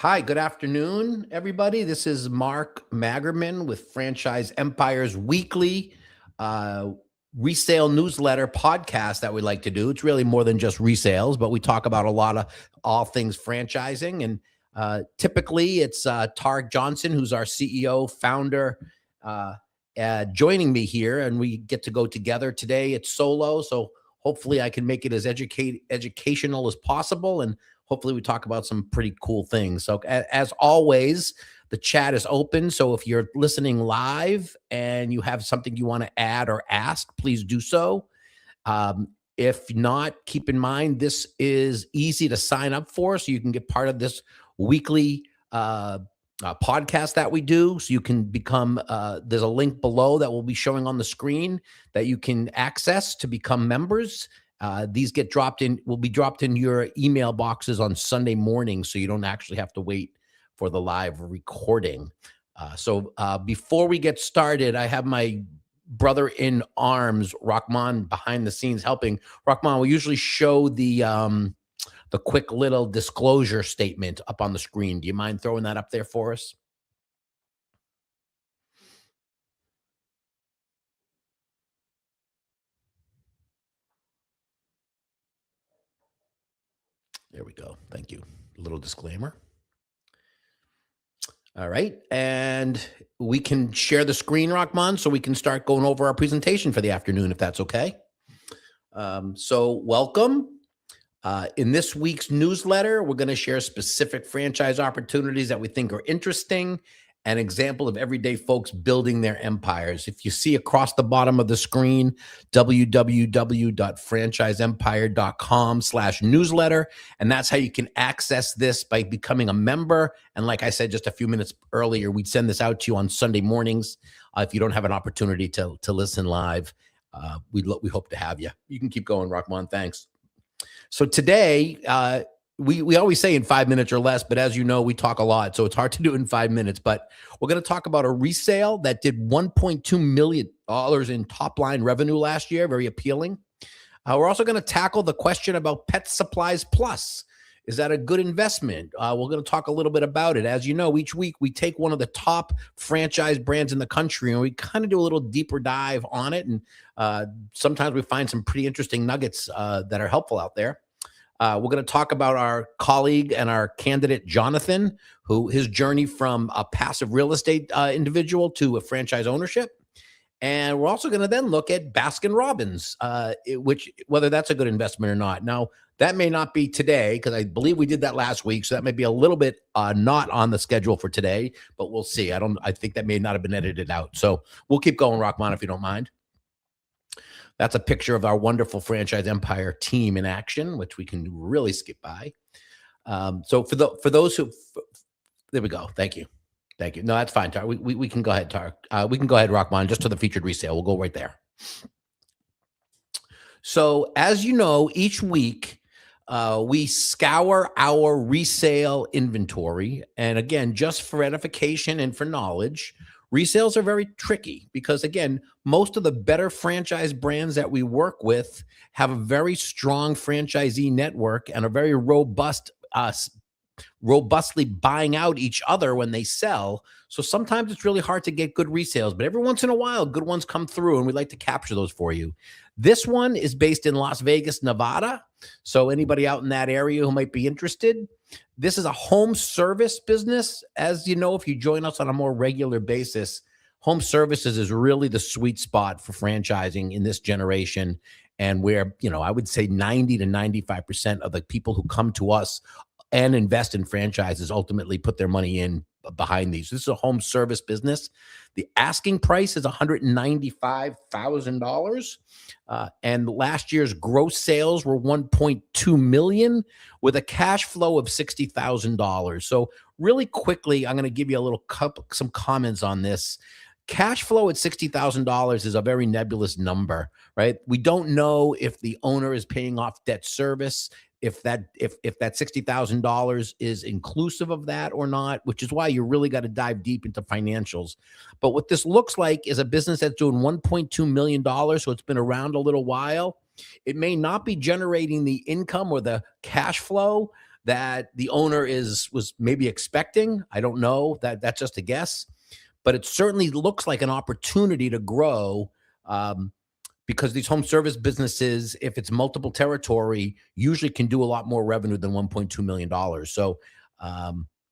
Hi, good afternoon, everybody. This is Mark Magerman with Franchise Empire's weekly uh, resale newsletter podcast that we like to do. It's really more than just resales, but we talk about a lot of all things franchising. And typically, it's Tarek Johnson, who's our CEO, founder, uh, joining me here, and we get to go together today. It's solo, so hopefully, I can make it as educational as possible, and hopefully we talk about some pretty cool things. So as always, the chat is open. So if you're listening live and you have something you want to add or ask, please do so. If not, keep in mind this is easy to sign up for, so you can get part of this weekly podcast that we do. So you can become. There's a link below that will be showing on the screen that you can access to become members. These will be dropped in your email boxes on Sunday morning, so you don't actually have to wait for the live recording. So before we get started, I have my brother in arms, Rahman, behind the scenes helping. Rahman, we usually show the quick little disclosure statement up on the screen. Do you mind throwing that up there for us? There we go. Thank you. A little disclaimer. All right. And we can share the screen, Rahman, so we can start going over our presentation for the afternoon, if that's okay. So welcome. In this week's newsletter, we're going to share specific franchise opportunities that we think are interesting, an example of everyday folks building their empires. If you see across the bottom of the screen, www.franchiseempire.com/newsletter, and that's how you can access this by becoming a member. And like I said just a few minutes earlier, we'd send this out to you on Sunday mornings. If you don't have an opportunity to listen live, we hope to have you. You can keep going, Rahman. Thanks. So today, we always say in 5 minutes or less, but as you know, we talk a lot, so it's hard to do in 5 minutes. But we're going to talk about a resale that did $1.2 million in top line revenue last year. Very appealing. We're also going to tackle the question about Pet Supplies Plus. Is that a good investment? We're going to talk a little bit about it. As you know, each week we take one of the top franchise brands in the country and we kind of do a little deeper dive on it. And sometimes we find some pretty interesting nuggets that are helpful out there. We're going to talk about our colleague and our candidate, Jonathan, his journey from a passive real estate individual to a franchise ownership. And we're also going to then look at Baskin-Robbins, whether that's a good investment or not. Now, that may not be today because I believe we did that last week. So that may be a little bit not on the schedule for today, but we'll see. I think that may not have been edited out. So we'll keep going, Rahman, if you don't mind. That's a picture of our wonderful Franchise Empire team in action, which we can really skip by. So for those who, there we go. Thank you. Thank you. No, that's fine, Tarek. We can go ahead, Tarek. We can go ahead, Rahman, just to the featured resale. We'll go right there. So as you know, each week we scour our resale inventory. And again, just for edification and for knowledge, resales are very tricky because, again, most of the better franchise brands that we work with have a very strong franchisee network and a very robustly buying out each other when they sell. So sometimes it's really hard to get good resales, but every once in a while, good ones come through and we'd like to capture those for you. This one is based in Las Vegas, Nevada. So anybody out in that area who might be interested, this is a home service business. As you know, if you join us on a more regular basis, home services is really the sweet spot for franchising in this generation. And where, I would say 90 to 95% of the people who come to us and invest in franchises ultimately put their money in behind these. This is a home service business. The asking price is $195,000. And last year's gross sales were $1.2 million with a cash flow of $60,000. So really quickly, I'm going to give you some comments on this. Cash flow at $60,000 is a very nebulous number, right? We don't know if the owner is paying off debt service, if that $60,000 is inclusive of that or not, which is why you really got to dive deep into financials. But what this looks like is a business that's doing $1.2 million. So it's been around a little while. It may not be generating the income or the cash flow that the owner was maybe expecting. I don't know. That's just a guess, but it certainly looks like an opportunity to grow. Because these home service businesses, if it's multiple territory, usually can do a lot more revenue than $1.2 million. So,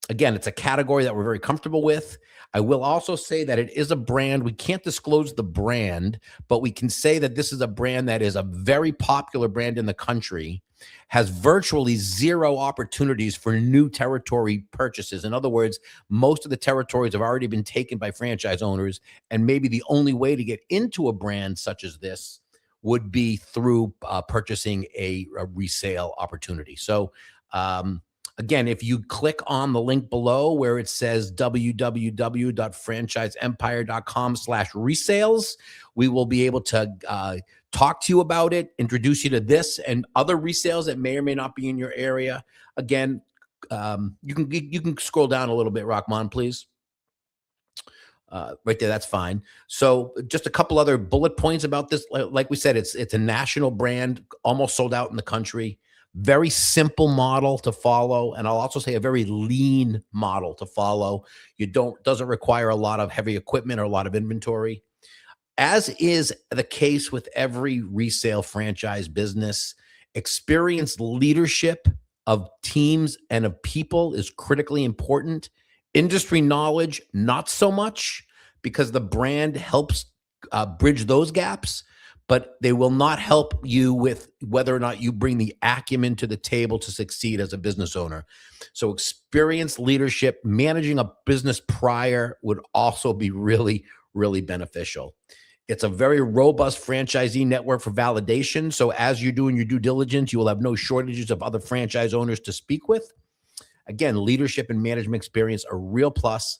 again, it's a category that we're very comfortable with. I will also say that it is a brand. We can't disclose the brand, but we can say that this is a brand that is a very popular brand in the country, has virtually zero opportunities for new territory purchases. In other words, most of the territories have already been taken by franchise owners, and maybe the only way to get into a brand such as this would be through purchasing a resale opportunity. So, again, if you click on the link below where it says www.franchiseempire.com/resales, we will be able to talk to you about it, introduce you to this and other resales that may or may not be in your area. Again, you can scroll down a little bit, Rahman, please. Right there, that's fine. So just a couple other bullet points about this. Like we said, it's a national brand, almost sold out in the country. Very simple model to follow, and I'll also say a very lean model to follow. Doesn't require a lot of heavy equipment or a lot of inventory. As is the case with every resale franchise business, experienced leadership of teams and of people is critically important. Industry knowledge, not so much, because the brand helps bridge those gaps, but they will not help you with whether or not you bring the acumen to the table to succeed as a business owner. So experienced leadership, managing a business prior would also be really, really beneficial. It's a very robust franchisee network for validation. So as you're doing your due diligence, you will have no shortages of other franchise owners to speak with. Again, leadership and management experience are real plus.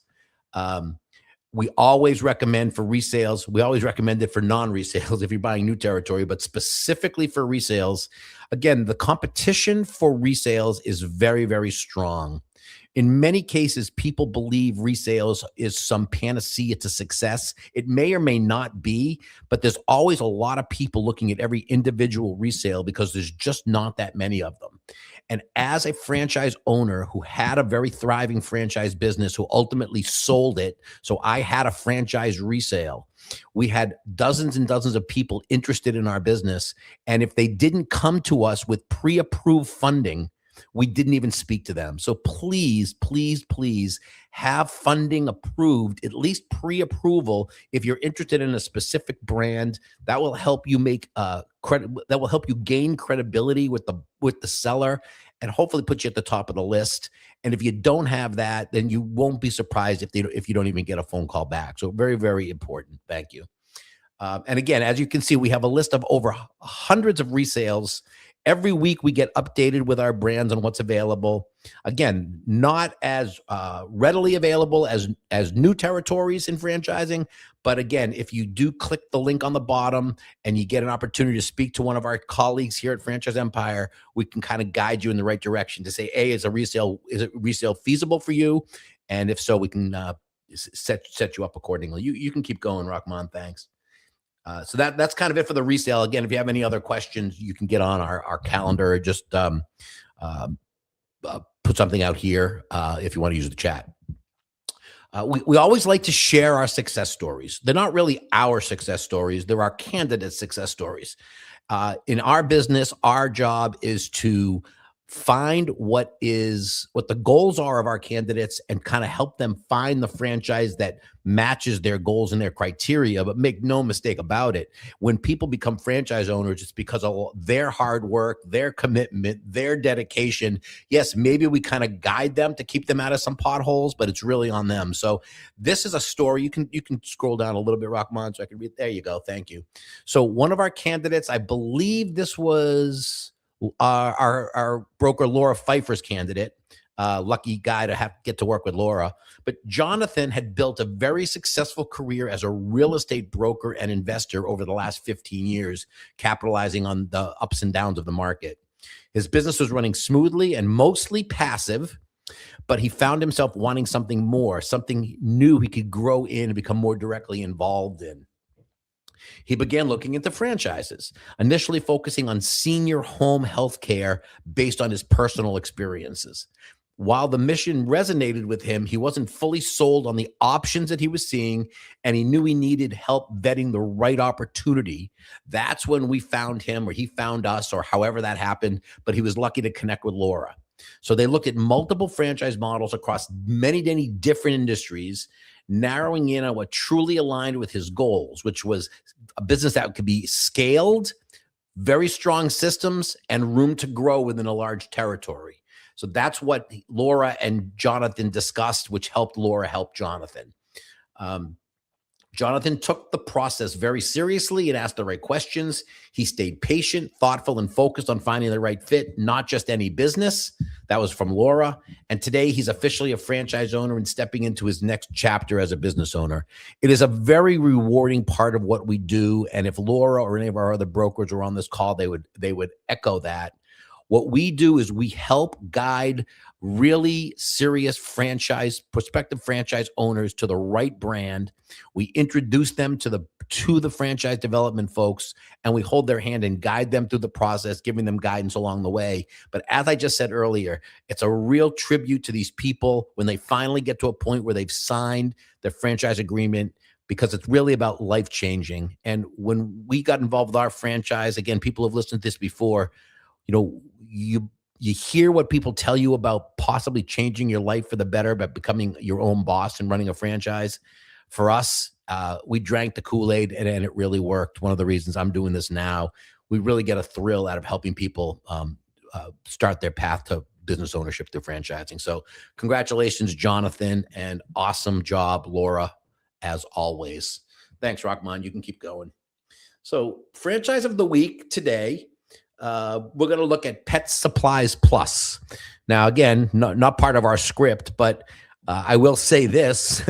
We always recommend for resales. We always recommend it for non-resales if you're buying new territory, but specifically for resales. Again, the competition for resales is very, very strong. In many cases, people believe resales is some panacea to success. It may or may not be, but there's always a lot of people looking at every individual resale because there's just not that many of them. And as a franchise owner who had a very thriving franchise business, who ultimately sold it, so I had a franchise resale. We had dozens and dozens of people interested in our business. And if they didn't come to us with pre-approved funding, we didn't even speak to them. So please, please, please have funding approved, at least pre-approval. If you're interested in a specific brand, that will help you make credit. That will help you gain credibility with the seller, and hopefully put you at the top of the list. And if you don't have that, then you won't be surprised if you don't even get a phone call back. So very, very important. Thank you. And again, as you can see, we have a list of over hundreds of resales. Every week we get updated with our brands on what's available. Again, not as readily available as new territories in franchising. But again, if you do click the link on the bottom and you get an opportunity to speak to one of our colleagues here at Franchise Empire, we can kind of guide you in the right direction to say, is it resale feasible for you? And if so, we can set you up accordingly. You can keep going, Rahman. Thanks. So that's kind of it for the resale. Again, if you have any other questions, you can get on our calendar. Just put something out here if you want to use the chat. We always like to share our success stories. They're not really our success stories. They're our candidates' success stories. In our business, our job is to find what the goals are of our candidates and kind of help them find the franchise that matches their goals and their criteria. But make no mistake about it, when people become franchise owners, it's because of their hard work, their commitment, their dedication. Yes, maybe we kind of guide them to keep them out of some potholes, but it's really on them. So this is a story. You can scroll down a little bit, Rahman, so I can read. There you go. Thank you. So one of our candidates, I believe this was our broker Laura Pfeiffer's candidate. Lucky guy to get to work with Laura. But Jonathan had built a very successful career as a real estate broker and investor over the last 15 years, capitalizing on the ups and downs of the market. His business was running smoothly and mostly passive, but he found himself wanting something more, something new he could grow in and become more directly involved in. He began looking into franchises, initially focusing on senior home health care based on his personal experiences. While the mission resonated with him, he wasn't fully sold on the options that he was seeing, and he knew he needed help vetting the right opportunity. That's when we found him, or he found us, or however that happened, but he was lucky to connect with Laura. So they looked at multiple franchise models across many, many different industries, narrowing in on what truly aligned with his goals, which was a business that could be scaled, very strong systems, and room to grow within a large territory. So that's what Laura and Jonathan discussed, which helped Laura help Jonathan. Jonathan took the process very seriously and asked the right questions. He stayed patient, thoughtful, and focused on finding the right fit, not just any business. That was from Laura. And today he's officially a franchise owner and stepping into his next chapter as a business owner. It is a very rewarding part of what we do. And if Laura or any of our other brokers were on this call, they would echo that. What we do is we help guide really serious prospective franchise owners to the right brand. We introduce them to the franchise development folks, and we hold their hand and guide them through the process, giving them guidance along the way. But as I just said earlier, it's a real tribute to these people when they finally get to a point where they've signed their franchise agreement, because it's really about life changing. And when we got involved with our franchise, again, people have listened to this before, you hear what people tell you about possibly changing your life for the better by becoming your own boss and running a franchise. For us, we drank the Kool-Aid and it really worked. One of the reasons I'm doing this now, we really get a thrill out of helping people start their path to business ownership through franchising. So congratulations, Jonathan, and awesome job, Laura, as always. Thanks, Rahman. You can keep going. So franchise of the week today, we're going to look at Pet Supplies Plus. Now, again, not part of our script, but I will say this.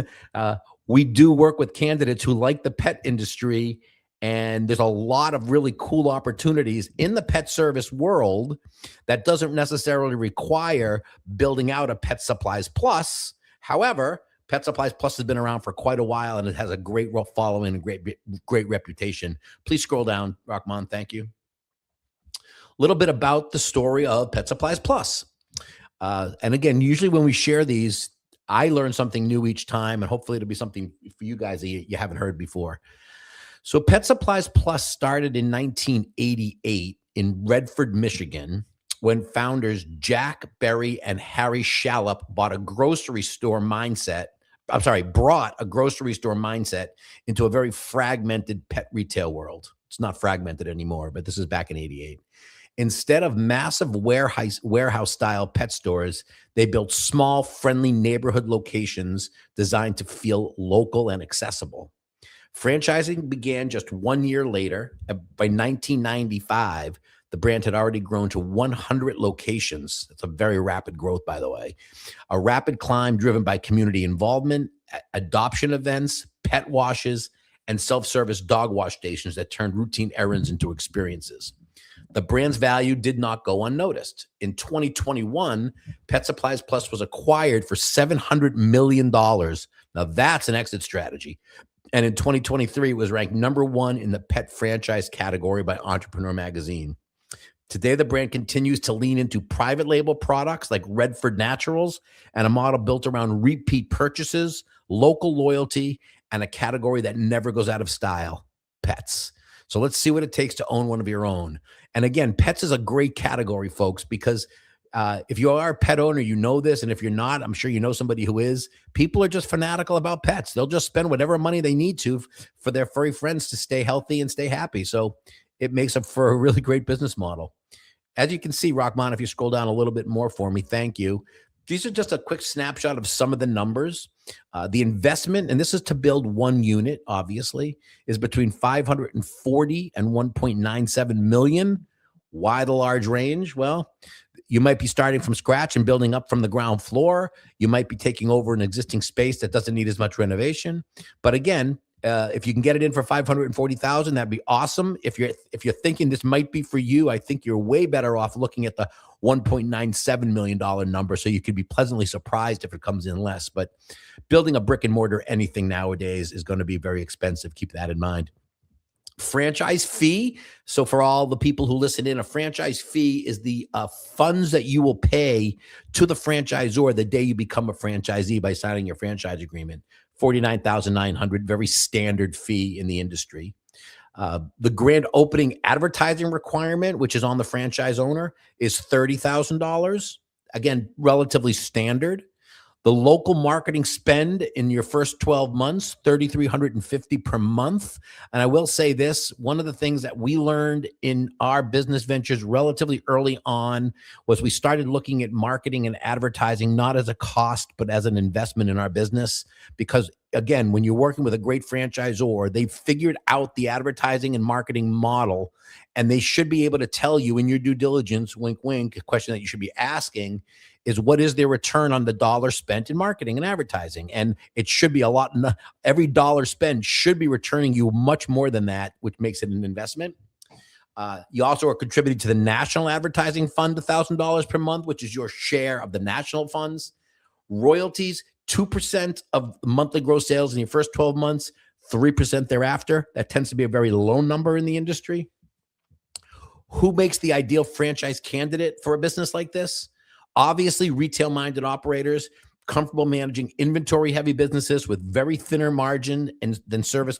We do work with candidates who like the pet industry, and there's a lot of really cool opportunities in the pet service world that doesn't necessarily require building out a Pet Supplies Plus. However, Pet Supplies Plus has been around for quite a while, and it has a great following and great reputation. Please scroll down, Rahman. Thank you. Little bit about the story of Pet Supplies Plus. And again, usually when we share these, I learn something new each time, and hopefully it'll be something for you guys that you haven't heard before. So Pet Supplies Plus started in 1988 in Redford, Michigan, when founders Jack Berry and Harry Shallop brought a grocery store mindset into a very fragmented pet retail world. It's not fragmented anymore, but this is back in 88. Instead of massive warehouse-style pet stores, they built small, friendly neighborhood locations designed to feel local and accessible. Franchising began just 1 year later. By 1995, the brand had already grown to 100 locations. It's a very rapid growth, by the way. A rapid climb driven by community involvement, adoption events, pet washes, and self-service dog wash stations that turned routine errands into experiences. The brand's value did not go unnoticed. In 2021, Pet Supplies Plus was acquired for $700 million. Now that's an exit strategy. And in 2023, it was ranked #1 in the pet franchise category by Entrepreneur Magazine. Today, the brand continues to lean into private label products like Redford Naturals and a model built around repeat purchases, local loyalty, and a category that never goes out of style, pets. So let's see what it takes to own one of your own. And again, pets is a great category, folks, because if you are a pet owner, you know this. And if you're not, I'm sure you know somebody who is. People are just fanatical about pets. They'll just spend whatever money they need to for their furry friends to stay healthy and stay happy. So it makes up for a really great business model. As you can see, Rahman, if you scroll down a little bit more for me, thank you. These are just a quick snapshot of some of the numbers. The investment, and this is to build one unit, obviously, is between $540 and $1.97 million. Why the large range? Well, you might be starting from scratch and building up from the ground floor. You might be taking over an existing space that doesn't need as much renovation. But again, if you can get it in for $540,000, that'd be awesome. If you're thinking this might be for you, I think you're way better off looking at the $1.97 million number. So you could be pleasantly surprised if it comes in less. But building a brick and mortar anything nowadays is going to be very expensive. Keep that in mind. franchise fee. So for all the people who listen in, a franchise fee is the funds that you will pay to the franchisor the day you become a franchisee by signing your franchise agreement. $49,900, very standard fee in the industry. The grand opening advertising requirement, which is on the franchise owner, is $30,000. Again, relatively standard. The local marketing spend in your first 12 months, $3,350 per month. And I will say this, one of the things that we learned in our business ventures relatively early on was we started looking at marketing and advertising not as a cost, but as an investment in our business. Because again, when you're working with a great franchisor, they've figured out the advertising and marketing model, and they should be able to tell you in your due diligence, wink, wink, a question that you should be asking is what is their return on the dollar spent in marketing and advertising? And it should be a lot. Every dollar spent should be returning you much more than that, which makes it an investment. You also are contributing to the National Advertising Fund, $1,000 per month, which is your share of the national funds. Royalties, 2% of monthly gross sales in your first 12 months, 3% thereafter. That tends to be a very low number in the industry. Who makes the ideal franchise candidate for a business like this? Obviously, retail-minded operators, comfortable managing inventory-heavy businesses with very thinner margin and than service,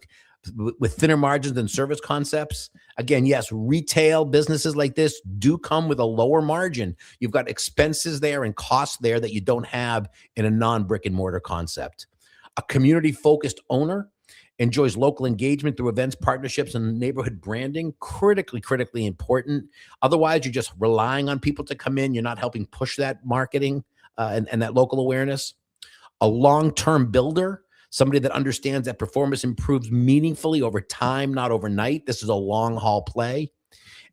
with thinner margins than service concepts. Again, yes, retail businesses like this do come with a lower margin. You've got expenses there and costs there that you don't have in a non-brick and mortar concept. A community-focused owner enjoys local engagement through events, partnerships, and neighborhood branding. Critically important. Otherwise, you're just relying on people to come in. You're not helping push that marketing and that local awareness. A long-term builder, somebody that understands that performance improves meaningfully over time, not overnight. This is a long-haul play.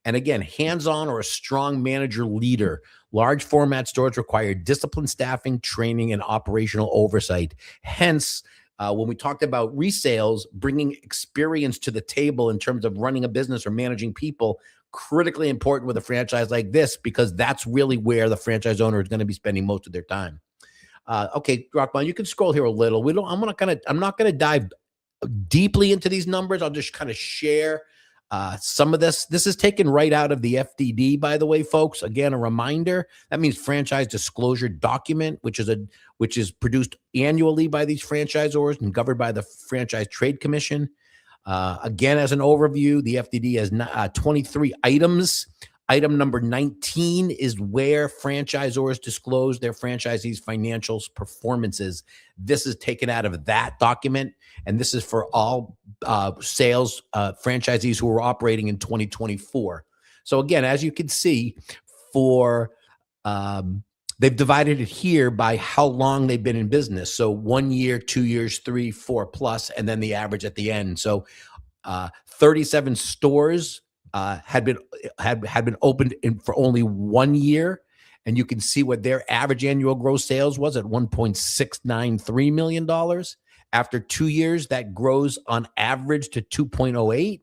And again, hands-on or a strong manager leader. Large format stores require disciplined staffing, training, and operational oversight. Hence, when we talked about resales, bringing experience to the table in terms of running a business or managing people, critically important with a franchise like this, because that's really where the franchise owner is going to be spending most of their time. Okay, Rockman, you can scroll here a little. I'm not going to dive deeply into these numbers. I'll just kind of share some of this. This is taken right out of the FDD, by the way, folks. Again, a reminder, that means franchise disclosure document, which is produced annually by these franchisors and governed by the Franchise Trade Commission. Again, as an overview, the FDD has 23 items. Item number 19 is where franchisors disclose their franchisees' financials performances. This is taken out of that document, and this is for all sales franchisees who are operating in 2024. So again, as you can see, for they've divided it here by how long they've been in business. So 1 year, 2 years, 3, 4 plus, and then the average at the end. So 37 stores had been opened for only 1 year, and you can see what their average annual gross sales was at $1.693 million. After 2 years, that grows on average to 2.08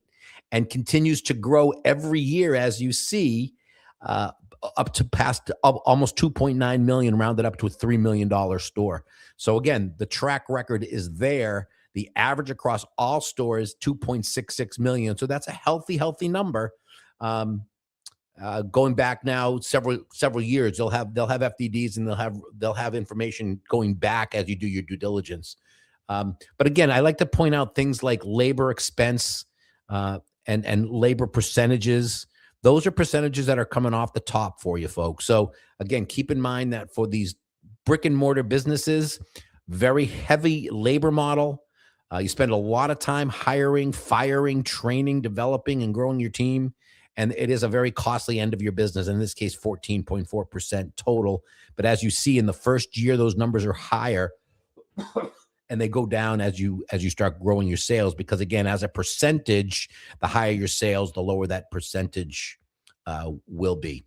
and continues to grow every year, as you see, up to past almost 2.9 million, rounded up to a $3 million store. So again, the track record is there. The average across all stores, 2.66 million. So that's a healthy number. Going back now several years, they'll have FDDs and they'll have information going back as you do your due diligence. But again, I like to point out things like labor expense and labor percentages. Those are percentages that are coming off the top for you folks. So again, keep in mind that for these brick and mortar businesses, very heavy labor model. You spend a lot of time hiring, firing, training, developing, and growing your team. And it is a very costly end of your business. In this case, 14.4% total. But as you see in the first year, those numbers are higher and they go down as you start growing your sales. Because again, as a percentage, the higher your sales, the lower that percentage will be.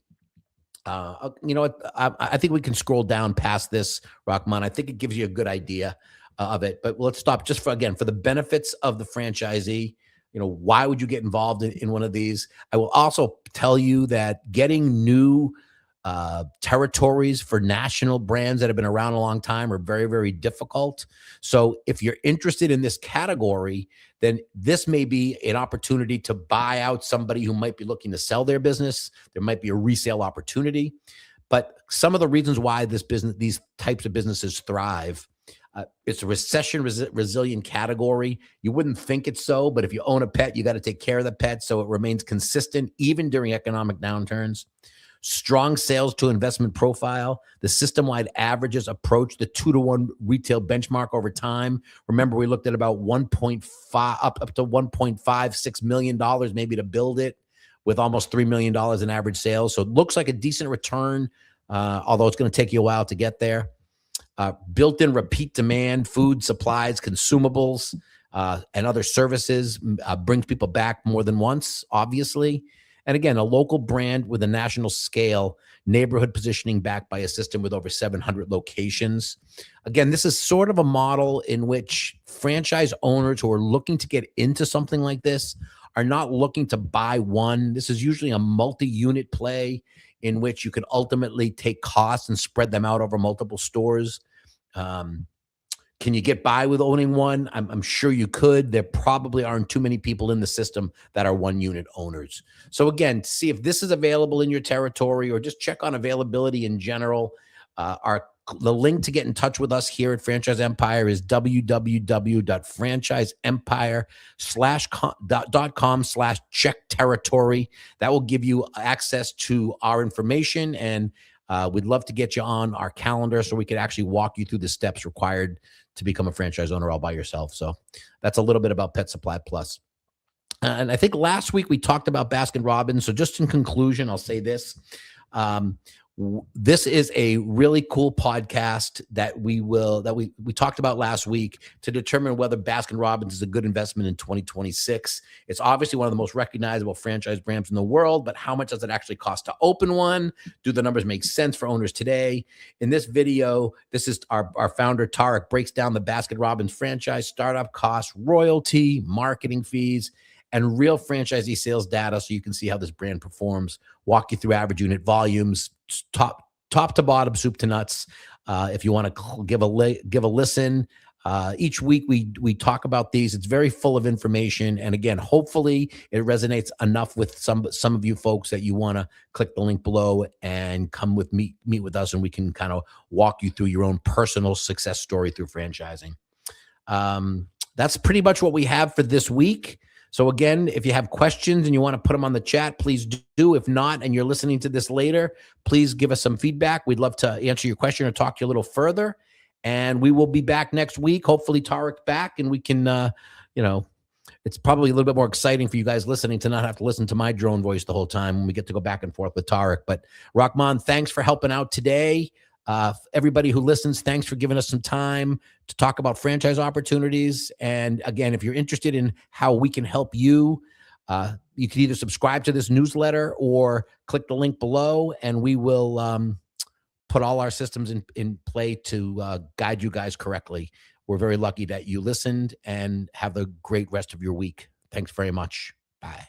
You know what? I think we can scroll down past this, Rahman. I think it gives you a good idea of it. But let's stop just for the benefits of the franchisee. You know, why would you get involved in one of these? I will also tell you that getting new Territories for national brands that have been around a long time are very, very difficult. So if you're interested in this category, then this may be an opportunity to buy out somebody who might be looking to sell their business. There might be a resale opportunity. But some of the reasons why these types of businesses thrive, it's a resilient category. You wouldn't think it's so, but if you own a pet, you got to take care of the pet so it remains consistent even during economic downturns. Strong sales to investment profile. The system-wide averages approach the 2-to-1 retail benchmark over time. Remember, we looked at about 1.5 up to $1.56 million maybe to build it, with almost $3 million in average sales. So it looks like a decent return, although it's going to take you a while to get there. Built-in repeat demand, food, supplies, consumables, and other services brings people back more than once, obviously. And again, a local brand with a national scale, neighborhood positioning backed by a system with over 700 locations. Again, this is sort of a model in which franchise owners who are looking to get into something like this are not looking to buy one. This is usually a multi-unit play in which you can ultimately take costs and spread them out over multiple stores. Can you get by with owning one? I'm sure you could. There probably aren't too many people in the system that are one-unit owners. So again, see if this is available in your territory, or just check on availability in general. The link to get in touch with us here at Franchise Empire is www.franchiseempire.com/check territory. That will give you access to our information, and we'd love to get you on our calendar so we could actually walk you through the steps required to become a franchise owner all by yourself. So that's a little bit about Pet Supply Plus. And I think last week we talked about Baskin-Robbins. So just in conclusion, I'll say this. This is a really cool podcast that we talked about last week to determine whether Baskin-Robbins is a good investment in 2026. It's obviously one of the most recognizable franchise brands in the world, but how much does it actually cost to open one? Do the numbers make sense for owners today? In this video, this is our founder, Tarek, breaks down the Baskin-Robbins franchise startup costs, royalty, marketing fees, and real franchisee sales data so you can see how this brand performs, walk you through average unit volumes, top to bottom, soup to nuts. If you want to give a listen, each week we talk about these. It's very full of information, and again, hopefully it resonates enough with some of you folks that you want to click the link below and come with meet with us, and we can kind of walk you through your own personal success story through franchising. That's pretty much what we have for this week. So again, if you have questions and you want to put them on the chat, please do. If not, and you're listening to this later, please give us some feedback. We'd love to answer your question or talk to you a little further. And we will be back next week. Hopefully Tarek's back, and we can, it's probably a little bit more exciting for you guys listening to not have to listen to my drone voice the whole time when we get to go back and forth with Tarek. But Rahman, thanks for helping out today. Everybody who listens, thanks for giving us some time to talk about franchise opportunities. And again, if you're interested in how we can help you, you can either subscribe to this newsletter or click the link below, and we will put all our systems in play to guide you guys correctly. We're very lucky that you listened, and have the great rest of your week. Thanks very much. Bye.